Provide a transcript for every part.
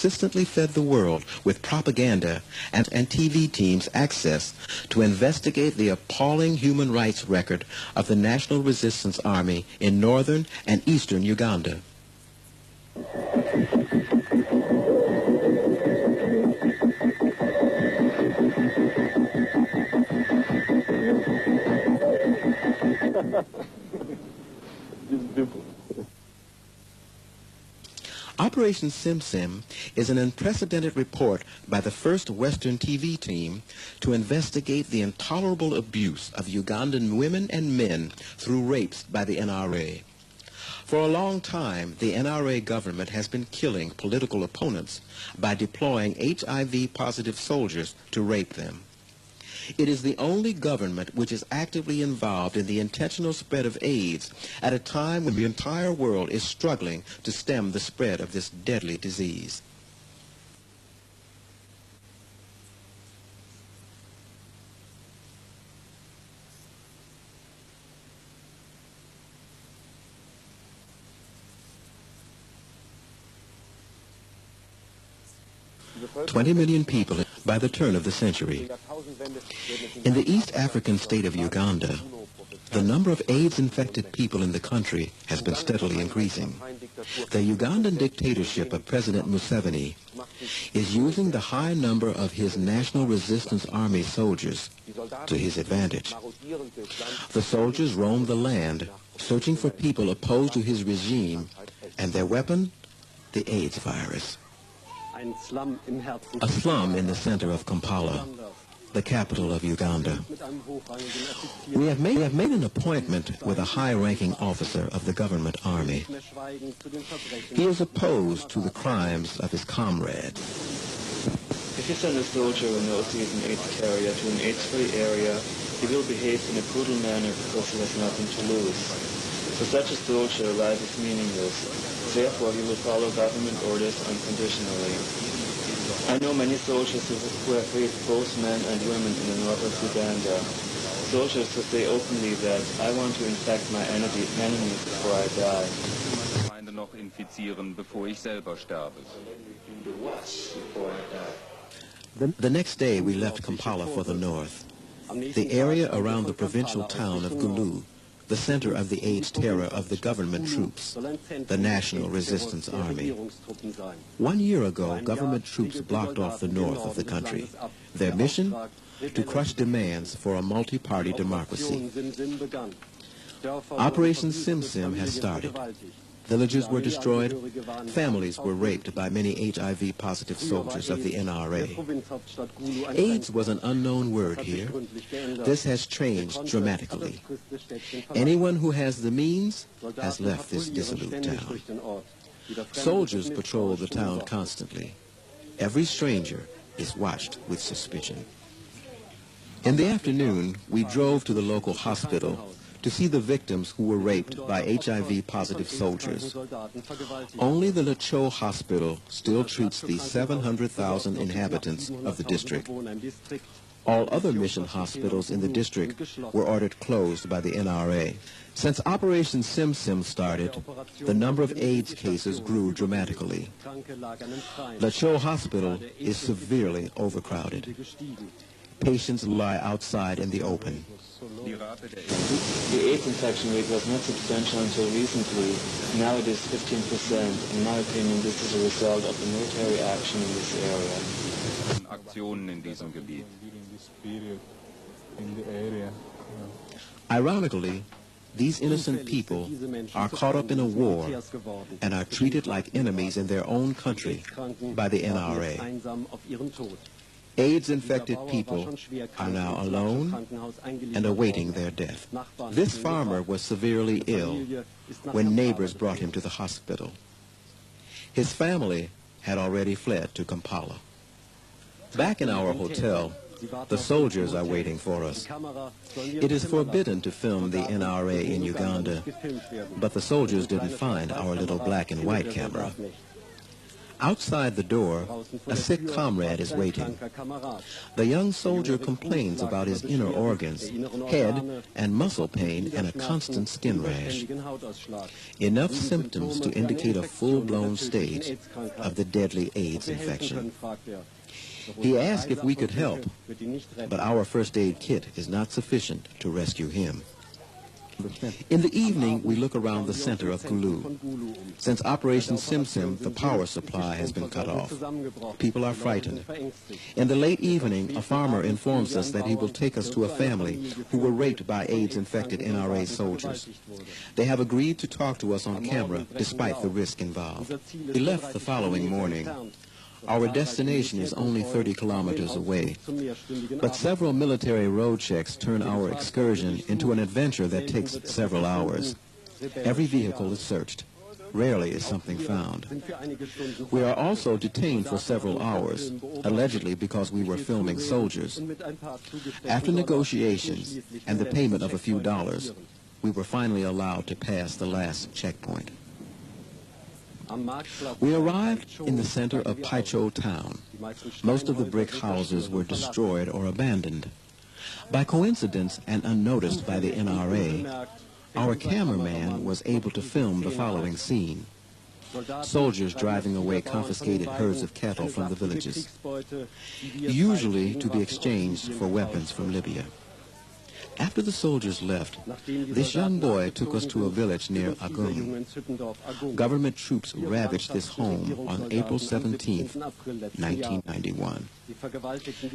consistently fed the world with propaganda and TV teams access to investigate the appalling human rights record of the National Resistance Army in northern and eastern Uganda. Operation Sim Sim is an unprecedented report by the first Western TV team to investigate the intolerable abuse of Ugandan women and men through rapes by the NRA. For a long time, the NRA government has been killing political opponents by deploying HIV-positive soldiers to rape them. It is the only government which is actively involved in the intentional spread of AIDS at a time when the entire world is struggling to stem the spread of this deadly disease. "20 million people by the turn of the century." In the East African state of Uganda, the number of AIDS-infected people in the country has been steadily increasing. The Ugandan dictatorship of President Museveni is using the high number of his National Resistance Army soldiers to his advantage. The soldiers roam the land, searching for people opposed to his regime, and their weapon, the AIDS virus. A slum in the center of Kampala, the capital of Uganda. We have made an appointment with a high-ranking officer of the government army. He is opposed to the crimes of his comrades. If you send a soldier who knows he is an AIDS carrier to an AIDS-free area, he will behave in a brutal manner because he has nothing to lose. For such a soldier, life is meaningless. Therefore, he will follow government orders unconditionally. I know many soldiers who have raped both men and women in the north of Uganda. Soldiers who say openly that I want to infect my enemies before I die. Noch infizieren, bevor ich selber sterbe. The next day, we left Kampala for the north, the area around the provincial town of Gulu, the center of the AIDS terror of the government troops, the National Resistance Army. 1 year ago, government troops blocked off the north of the country. Their mission? To crush demands for a multi-party democracy. Operation Sim Sim has started. Villages were destroyed. Families were raped by many HIV-positive soldiers of the NRA. AIDS was an unknown word here. This has changed dramatically. Anyone who has the means has left this dissolute town. Soldiers patrol the town constantly. Every stranger is watched with suspicion. In the afternoon, we drove to the local hospital to see the victims who were raped by HIV-positive soldiers. Only the Lacho Hospital still treats the 700,000 inhabitants of the district. All other mission hospitals in the district were ordered closed by the NRA. Since Operation Sim Sim started, the number of AIDS cases grew dramatically. Lacho Hospital is severely overcrowded. Patients lie outside in the open. The AIDS infection rate was not substantial until recently. Now it is 15%. In my opinion, this is a result of the military action in this area. Aktionen in diesem Gebiet. Ironically, these innocent people are caught up in a war and are treated like enemies in their own country by the NRA. AIDS-infected people are now alone and awaiting their death. This farmer was severely ill when neighbors brought him to the hospital. His family had already fled to Kampala. Back in our hotel, the soldiers are waiting for us. It is forbidden to film the NRA in Uganda, but the soldiers didn't find our little black and white camera. Outside the door, a sick comrade is waiting. The young soldier complains about his inner organs, head and muscle pain, and a constant skin rash. Enough symptoms to indicate a full-blown stage of the deadly AIDS infection. He asked if we could help, but our first aid kit is not sufficient to rescue him. In the evening, we look around the center of Gulu. Since Operation Sim, the power supply has been cut off. People are frightened. In the late evening, a farmer informs us that he will take us to a family who were raped by AIDS-infected NRA soldiers. They have agreed to talk to us on camera despite the risk involved. We left the following morning. Our destination is only 30 kilometers away, but several military road checks turn our excursion into an adventure that takes several hours. Every vehicle is searched. Rarely is something found. We are also detained for several hours, allegedly because we were filming soldiers. After negotiations and the payment of a few dollars, we were finally allowed to pass the last checkpoint. We arrived in the center of Paicho town. Most of the brick houses were destroyed or abandoned. By coincidence and unnoticed by the NRA, our cameraman was able to film the following scene. Soldiers driving away confiscated herds of cattle from the villages, usually to be exchanged for weapons from Libya. After the soldiers left, this young boy took us to a village near Agum. Government troops ravaged this home on April 17, 1991.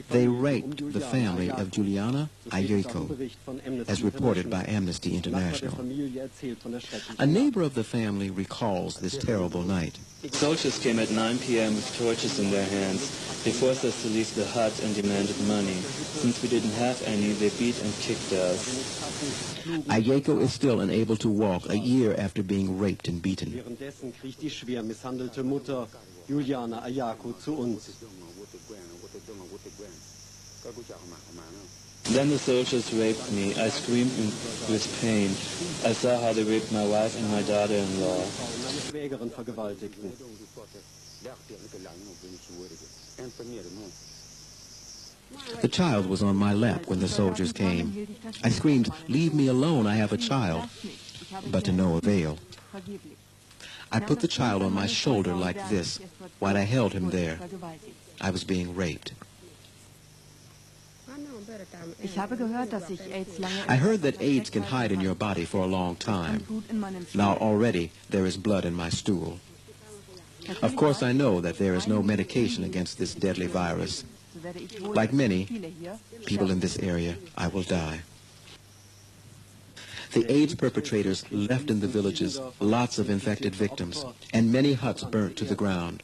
They raped the family of Juliana Ayeko, as reported by Amnesty International. A neighbor of the family recalls this terrible night. Soldiers came at 9 p.m. with torches in their hands. They forced us to leave the hut and demanded money. Since we didn't have any, they beat and kicked us. Ayeko is still unable to walk a year after being raped and beaten. Then the soldiers raped me. I screamed with pain. I saw how they raped my wife and my daughter-in-law. The child was on my lap when the soldiers came. I screamed, "Leave me alone, I have a child," but to no avail. I put the child on my shoulder like this while I held him there. I was being raped. I heard that AIDS can hide in your body for a long time. Now already there is blood in my stool. Of course I know that there is no medication against this deadly virus. Like many people in this area, I will die. The AIDS perpetrators left in the villages lots of infected victims and many huts burnt to the ground.